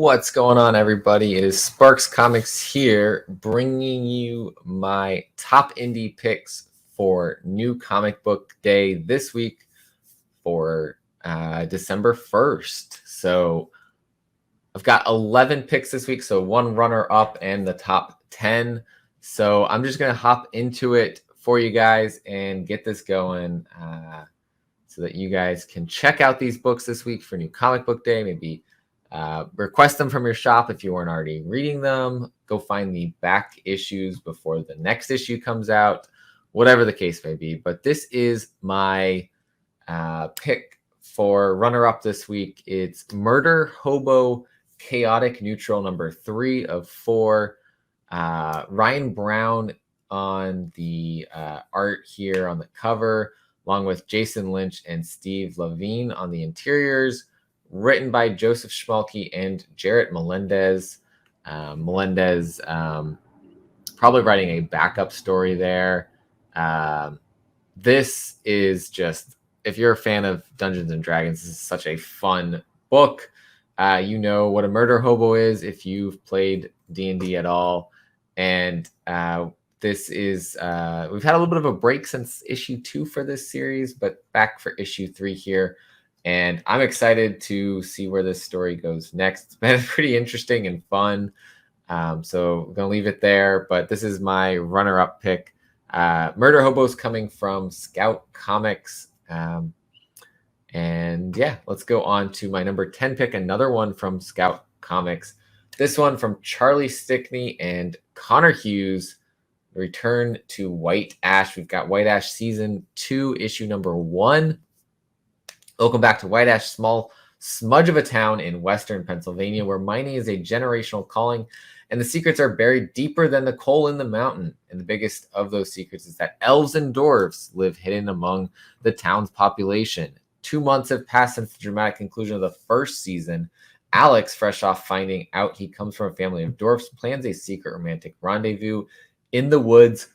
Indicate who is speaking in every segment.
Speaker 1: What's going on, everybody? It is Sparks Comics here, bringing you my top indie picks for New Comic Book Day this week for December 1st. So I've got 11 picks this week, so one runner-up and the top 10. So I'm just going to hop into it for you guys and get this going so that you guys can check out these books this week for New Comic Book Day, maybe request them from your shop if you weren't already reading them. Go find the back issues before the next issue comes out, whatever the case may be. But this is my pick for runner-up this week. It's Murder Hobo Chaotic Neutral number 3 of 4. Ryan Brown on the art here on the cover, along with Jason Lynch and Steve Levine on the interiors. Written by Joseph Schmalke and Jarrett Melendez. Melendez probably writing a backup story there. This is just, if you're a fan of Dungeons and Dragons, this is such a fun book. You know what a murder hobo is if you've played D&D at all. And this is, we've had a little bit of a break since issue 2 for this series, but back for issue 3 here. And I'm excited to see where this story goes next. It's been pretty interesting and fun. So I'm going to leave it there. But this is my runner-up pick. Murder Hobo's coming from Scout Comics. And yeah, let's go on to my number 10 pick. Another one from Scout Comics. This one from Charlie Stickney and Connor Hughes. Return to White Ash. We've got White Ash Season 2, issue number 1. Welcome back to White Ash, small smudge of a town in western Pennsylvania, where mining is a generational calling, and the secrets are buried deeper than the coal in the mountain. And the biggest of those secrets is that elves and dwarves live hidden among the town's population. 2 months have passed since the dramatic conclusion of the first season. Alex, fresh off finding out he comes from a family of dwarfs, plans a secret romantic rendezvous in the woods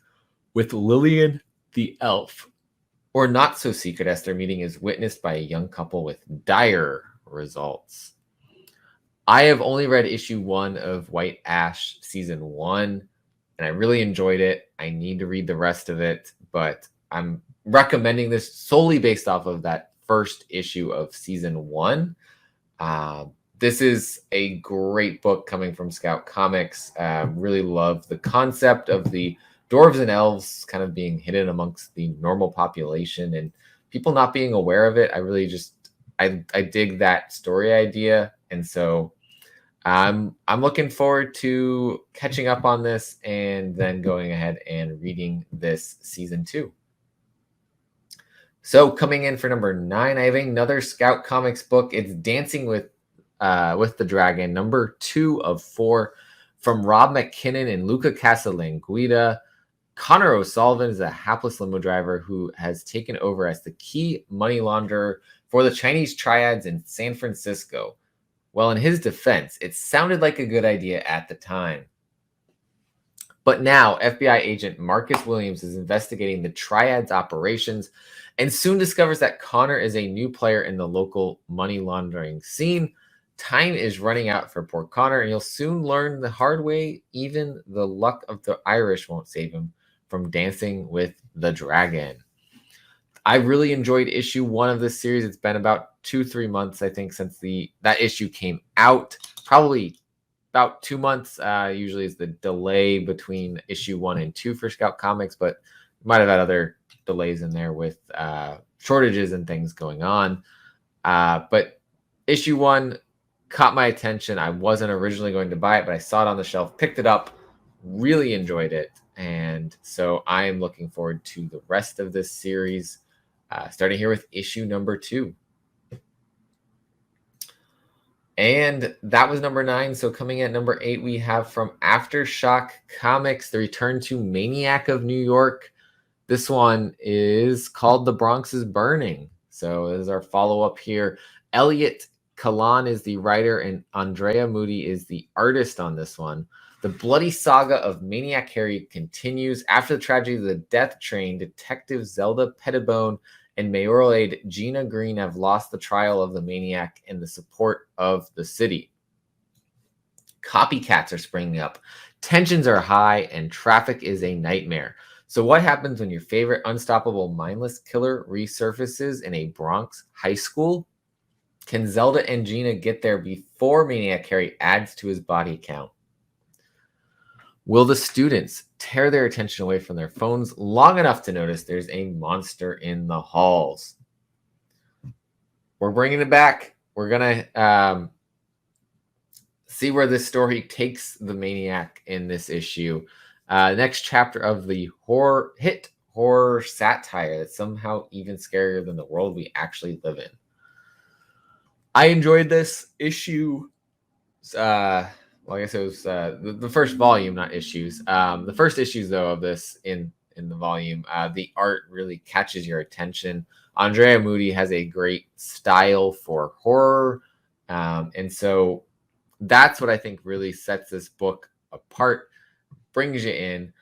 Speaker 1: with Lillian the elf. Or not so secret, as their meeting is witnessed by a young couple with dire results. I have only read issue 1 of White Ash season 1, and I really enjoyed it. I need to read the rest of it, but I'm recommending this solely based off of that first issue of season 1. This is a great book coming from Scout Comics. Really love the concept of the dwarves and elves kind of being hidden amongst the normal population and people not being aware of it. I really just, I dig that story idea. And so I'm looking forward to catching up on this and then going ahead and reading this season 2. So coming in for number 9, I have another Scout Comics book. It's Dancing with the Dragon, number 2 of 4, from Rob McKinnon and Luca Casalanguida. Connor O'Sullivan is a hapless limo driver who has taken over as the key money launderer for the Chinese triads in San Francisco. Well, in his defense, it sounded like a good idea at the time. But now, FBI agent Marcus Williams is investigating the triads' operations and soon discovers that Connor is a new player in the local money laundering scene. Time is running out for poor Connor, and he'll soon learn the hard way even the luck of the Irish won't save him from Dancing with the Dragon. I really enjoyed issue 1 of this series. It's been about 2-3 months, I think, since that issue came out. Probably about 2 months. Usually is the delay between issue 1 and 2 for Scout Comics, but might have had other delays in there with shortages and things going on. But issue 1 caught my attention. I wasn't originally going to buy it, but I saw it on the shelf, picked it up, really enjoyed it. And so I am looking forward to the rest of this series, starting here with issue number 2. And that was number 9. So coming at number 8, we have from Aftershock Comics, the return to Maniac of New York. This one is called The Bronx is Burning. So this is our follow-up here. Elliot Kalan is the writer, and Andrea Moody is the artist on this one. The bloody saga of Maniac Harry continues. After the tragedy of the death train, Detective Zelda Pettibone and mayoral aide Gina Green have lost the trial of the maniac and the support of the city. Copycats are springing up. Tensions are high and traffic is a nightmare. So what happens when your favorite unstoppable mindless killer resurfaces in a Bronx high school? Can Zelda and Gina get there before Maniac Harry adds to his body count? Will the students tear their attention away from their phones long enough to notice there's a monster in the halls? We're bringing it back. We're going to see where this story takes the Maniac in this issue. Next chapter of the hit horror satire that's somehow even scarier than the world we actually live in. I enjoyed this issue. Well, I guess it was the first volume, not issues. The first issues, though, of this in the volume, the art really catches your attention. Andrea Moody has a great style for horror, and so that's what I think really sets this book apart, brings you in.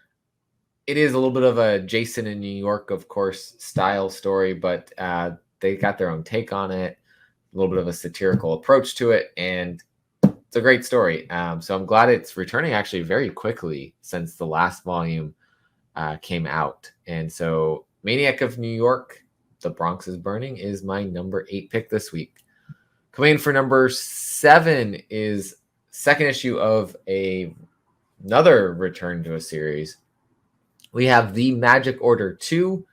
Speaker 1: It is a little bit of a Jason in New York, of course, style story, but they got their own take on it, a little bit of a satirical approach to it, and it's a great story. So I'm glad it's returning actually very quickly since the last volume came out. And so Maniac of New York, The Bronx is Burning, is my number 8 pick this week. Coming in for number 7 is second issue of another return to a series. We have The Magic Order 2,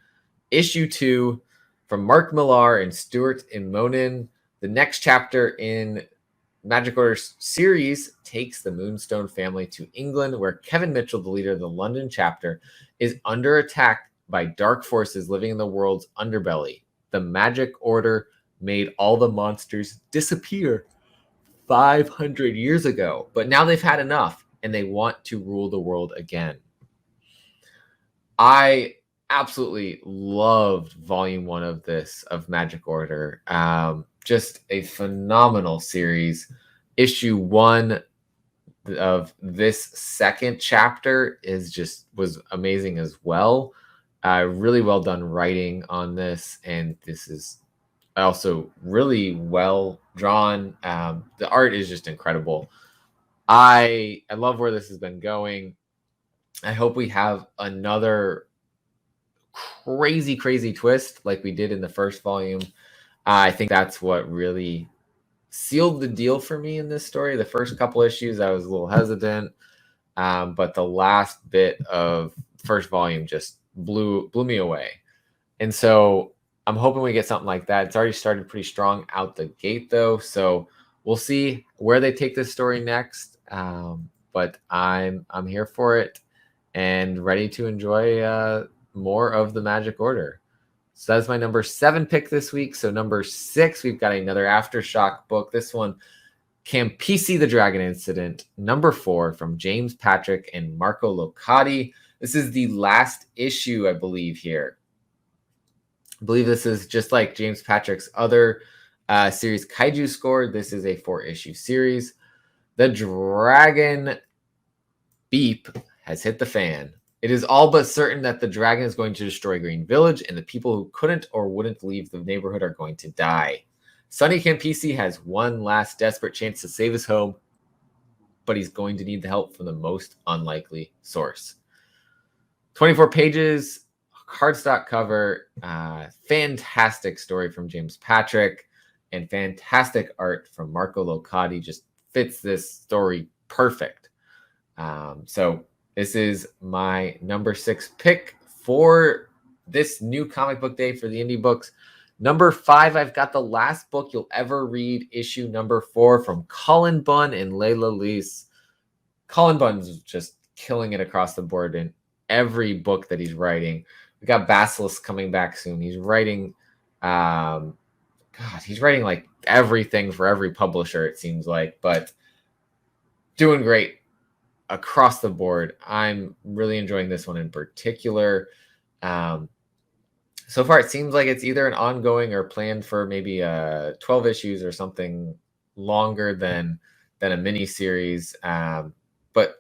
Speaker 1: issue 2, from Mark Millar and Stuart Immonen. The next chapter in Magic Order series takes the Moonstone family to England, where Kevin Mitchell, the leader of the London chapter, is under attack by dark forces living in the world's underbelly. The Magic Order made all the monsters disappear 500 years ago, but now they've had enough and they want to rule the world again. I absolutely loved volume 1 of Magic Order. Just a phenomenal series. Issue 1 of this second chapter was amazing as well. Really well done writing on this, and this is also really well drawn. The art is just incredible. I love where this has been going. I hope we have another crazy twist like we did in the first volume. I think that's what really sealed the deal for me in this story. The first couple issues, I was a little hesitant, but the last bit of first volume just blew me away. And so I'm hoping we get something like that. It's already started pretty strong out the gate, though, so we'll see where they take this story next. But I'm here for it and ready to enjoy more of the Magic Order. So that's my number 7 pick this week. So number 6, we've got another Aftershock book. This one, Campisi the Dragon Incident, number 4, from James Patrick and Marco Locati. This is the last issue, I believe, here. I believe this is just like James Patrick's other series, Kaiju Score. This is a 4-issue series. The dragon beep has hit the fan. It is all but certain that the dragon is going to destroy Green Village, and the people who couldn't or wouldn't leave the neighborhood are going to die. Sonny Campisi has one last desperate chance to save his home, but he's going to need the help from the most unlikely source. 24 pages, cardstock cover, fantastic story from James Patrick, and fantastic art from Marco Locati. Just fits this story perfect. So this is my number 6 pick for this new comic book day for the indie books. Number 5, I've got The Last Book You'll Ever Read, issue number 4, from Colin Bunn and Layla Lees. Colin Bunn's just killing it across the board in every book that he's writing. We got Basilisk coming back soon. He's writing, he's writing like everything for every publisher, it seems like, but doing great across the board. I'm really enjoying this one in particular. So far, it seems like it's either an ongoing or planned for maybe 12 issues or something longer than a mini series. But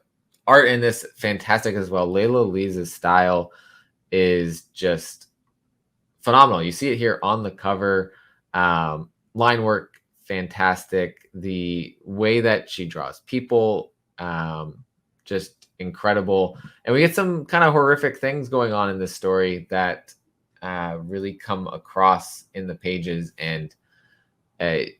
Speaker 1: art in this fantastic as well. Layla Lees' style is just phenomenal. You see it here on the cover. Line work, fantastic. The way that she draws people Just incredible. And we get some kind of horrific things going on in this story that really come across in the pages. And it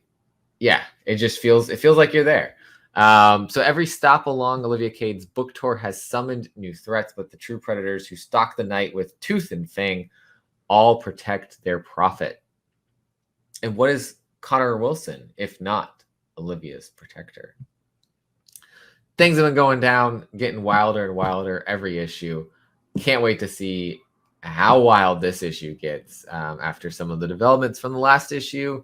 Speaker 1: feels like you're there. So every stop along Olivia Cade's book tour has summoned new threats, but the true predators who stalk the night with tooth and fang all protect their profit. And what is Connor Wilson, if not Olivia's protector? Things have been going down, getting wilder and wilder every issue. Can't wait to see how wild this issue gets after some of the developments from the last issue.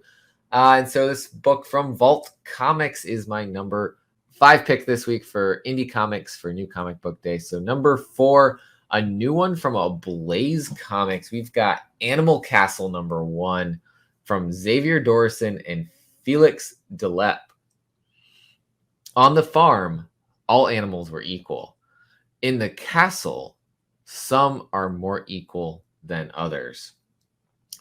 Speaker 1: And so this book from Vault Comics is my number 5 pick this week for Indie Comics for New Comic Book Day. So number 4, a new one from Blaze Comics. We've got Animal Castle number 1 from Xavier Dorison and Felix Delep. On the farm, all animals were equal. In the castle, some are more equal than others.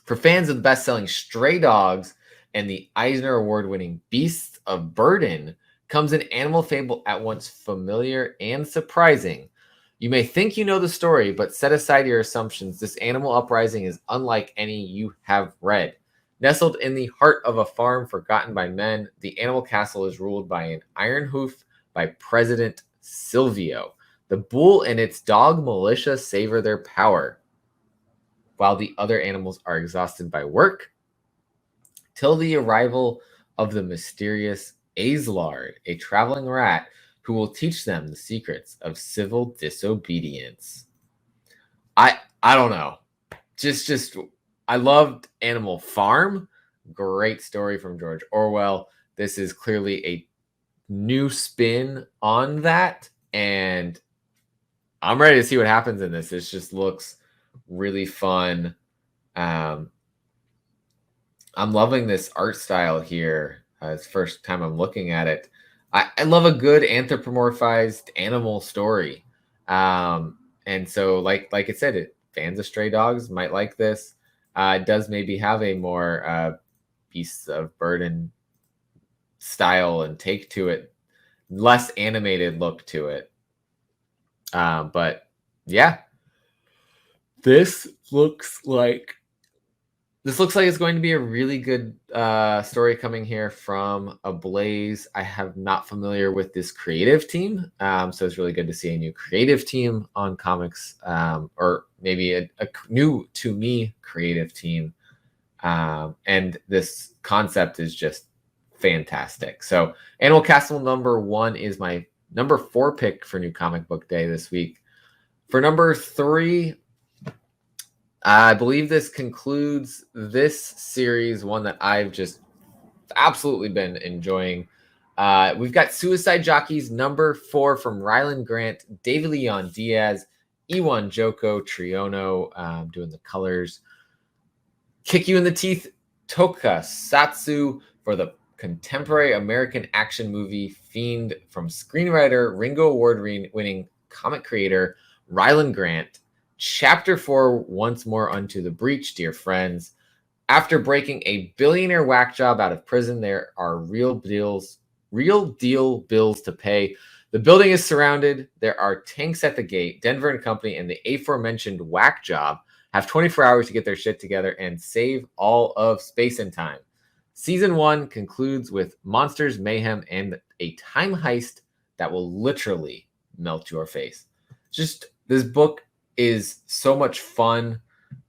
Speaker 1: For fans of the best-selling Stray Dogs and the Eisner Award-winning Beasts of Burden comes an animal fable at once familiar and surprising. You may think you know the story, but set aside your assumptions. This animal uprising is unlike any you have read. Nestled in the heart of a farm forgotten by men, the animal castle is ruled by an iron hoof by President Silvio. The bull and its dog militia savor their power, while the other animals are exhausted by work, till the arrival of the mysterious Azelard, a traveling rat who will teach them the secrets of civil disobedience. I don't know. Just I loved Animal Farm. Great story from George Orwell. This is clearly a new spin on that, and I'm ready to see what happens in this. This just looks really fun. I'm loving this art style here. It's the first time I'm looking at it. I love a good anthropomorphized animal story. And so like it said, fans of Stray Dogs might like this. It does maybe have a more Beasts of Burden style and take to it, less animated look to it. But yeah, this looks like it's going to be a really good story coming here from Ablaze. I have not familiar with this creative team, so it's really good to see a new creative team on comics, or maybe a new to me creative team. And this concept is just fantastic. So Animal Castle number 1 is my number 4 pick for New Comic Book Day this week. For number 3, I believe this concludes this series, one that I've just absolutely been enjoying. We've got Suicide Jockeys number 4 from Ryland Grant, David Leon Diaz, Iwan Joko Triono doing the colors. Kick You in the Teeth, Tokusatsu for the contemporary American action movie Fiend from screenwriter, Ringo Award-winning comic creator Ryland Grant. Chapter 4, Once More Unto the Breach, dear friends. After breaking a billionaire whack job out of prison, there are real deal bills to pay. The building is surrounded. There are tanks at the gate. Denver and Company and the aforementioned whack job have 24 hours to get their shit together and save all of space and time. Season 1 concludes with monsters, mayhem, and a time heist that will literally melt your face. Just this book is so much fun.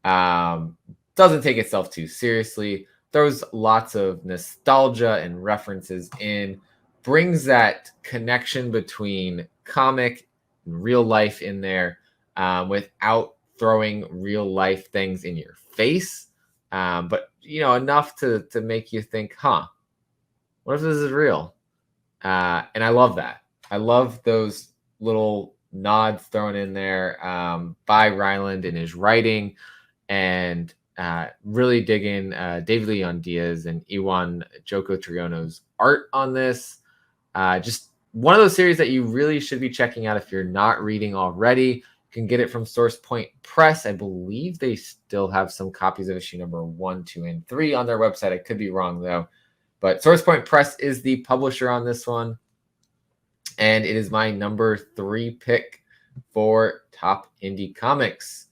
Speaker 1: Doesn't take itself too seriously. Throws lots of nostalgia and references in. Brings that connection between comic and real life in there, without throwing real life things in your face. But enough to make you think, what if this is real? And I love that. I love those little nods thrown in there by Ryland in his writing, and really digging David Leon Diaz and Iwan Joko Triono's art on this. Just one of those series that you really should be checking out if you're not reading already. You can get it from Source Point Press. I believe they still have some copies of issue number 1, 2, and 3 on their website. I could be wrong, though. But Source Point Press is the publisher on this one. And it is my number 3 pick for top indie comics.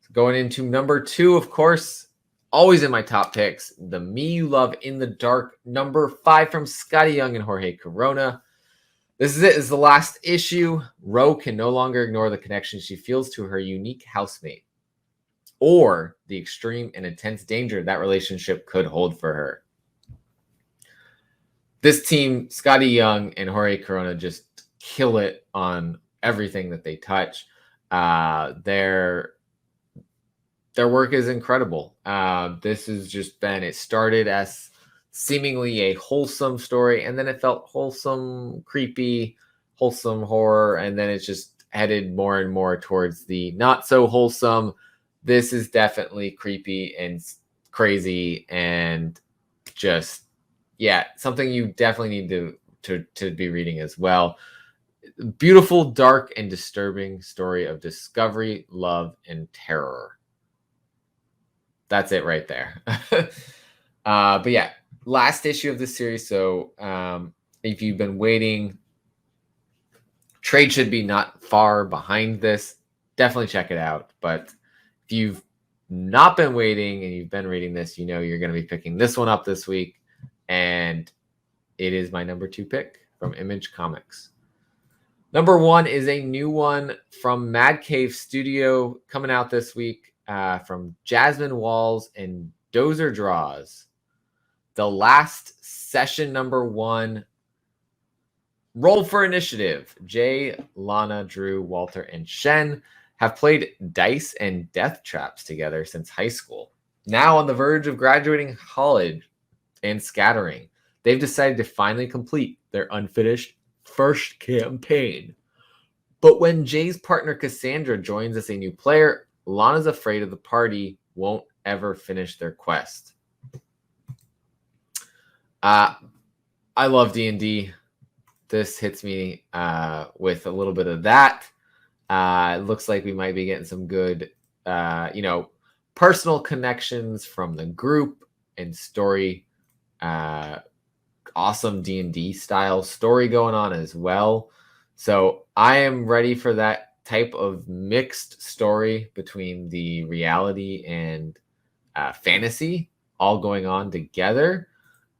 Speaker 1: So going into number 2, of course, always in my top picks, The Me You Love in the Dark, number 5 from Scotty Young and Jorge Corona. This is it. This is the last issue. Ro can no longer ignore the connection she feels to her unique housemate, or the extreme and intense danger that relationship could hold for her. This team, Scotty Young and Jorge Corona, just kill it on everything that they touch. Their work is incredible. This has just been, it started as seemingly a wholesome story, and then it felt wholesome, creepy, wholesome horror, and then it's just headed more and more towards the not so wholesome. This is definitely creepy and crazy, and just, yeah, something you definitely need to be reading as well. Beautiful, dark, and disturbing story of discovery, love, and terror. That's it right there. But yeah, last issue of this series. So if you've been waiting, trade should be not far behind this. Definitely check it out. But if you've not been waiting and you've been reading this, you know you're going to be picking this one up this week. And it is my number 2 pick from Image Comics. Number 1 is a new one from Mad Cave Studio coming out this week from Jasmine Walls and Dozer Draws. The Last Session, number 1. Roll for Initiative. Jay, Lana, Drew, Walter, and Shen have played dice and death traps together since high school. Now on the verge of graduating college and scattering, they've decided to finally complete their unfinished first campaign. But when Jay's partner Cassandra joins as a new player, Lana's afraid of the party won't ever finish their quest. I love D&D. This hits me with a little bit of that. It looks like we might be getting some good, personal connections from the group and story. Awesome D&D style story going on as well. So I am ready for that type of mixed story between the reality and fantasy all going on together.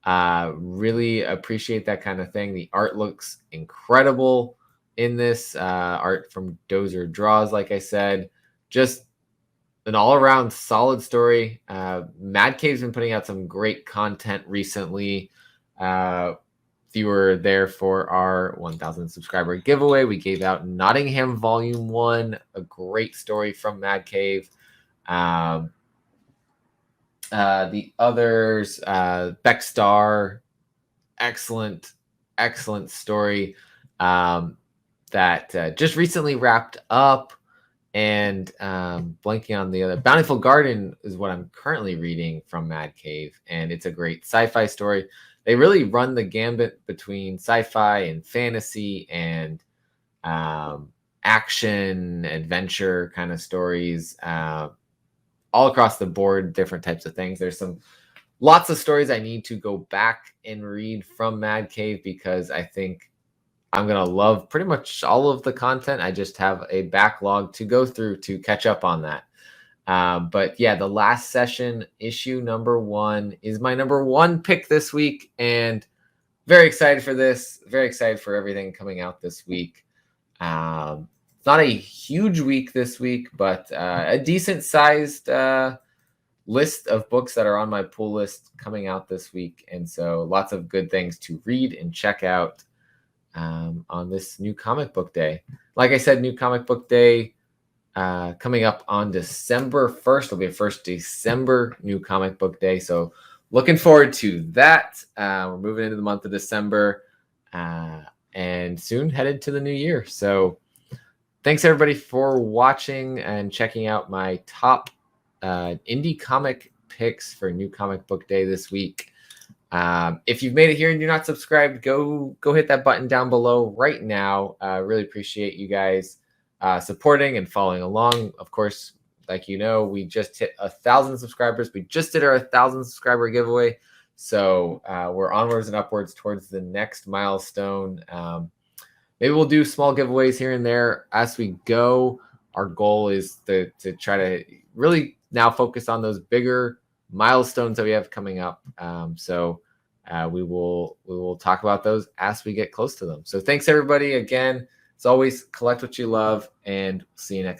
Speaker 1: Really appreciate that kind of thing. The art looks incredible in this. Art from Dozer Draws, like I said. Just an all-around solid story. Mad Cave's been putting out some great content recently. If you were there for our 1,000 subscriber giveaway, we gave out Nottingham Volume 1, a great story from Mad Cave. The others, Beck Star, excellent story that just recently wrapped up. And blanking on the other, Bountiful Garden is what I'm currently reading from Mad Cave, and it's a great sci-fi story. They really run the gambit between sci-fi and fantasy and action, adventure kind of stories, all across the board, different types of things. There's lots of stories I need to go back and read from Mad Cave because I think I'm going to love pretty much all of the content. I just have a backlog to go through to catch up on that. But yeah, The Last Session, issue number 1, is my number 1 pick this week. And very excited for this. Very excited for everything coming out this week. It's not a huge week this week, but a decent sized list of books that are on my pull list coming out this week. And so lots of good things to read and check out on this new comic book day. Like I said, new comic book day coming up on December 1st. It'll be a first December new comic book day. So looking forward to that. We're moving into the month of December and soon headed to the new year. So thanks everybody for watching and checking out my top indie comic picks for new comic book day this week. If you've made it here and you're not subscribed, go hit that button down below right now. Really appreciate you guys supporting and following along. Of course, like you know, we just hit 1,000 subscribers. We just did our 1,000 subscriber giveaway. So we're onwards and upwards towards the next milestone. maybe we'll do small giveaways here and there as we go. Our goal is to try to really now focus on those bigger milestones that we have coming up. So we will talk about those as we get close to them. So thanks everybody again. As always, collect what you love, and see you next time.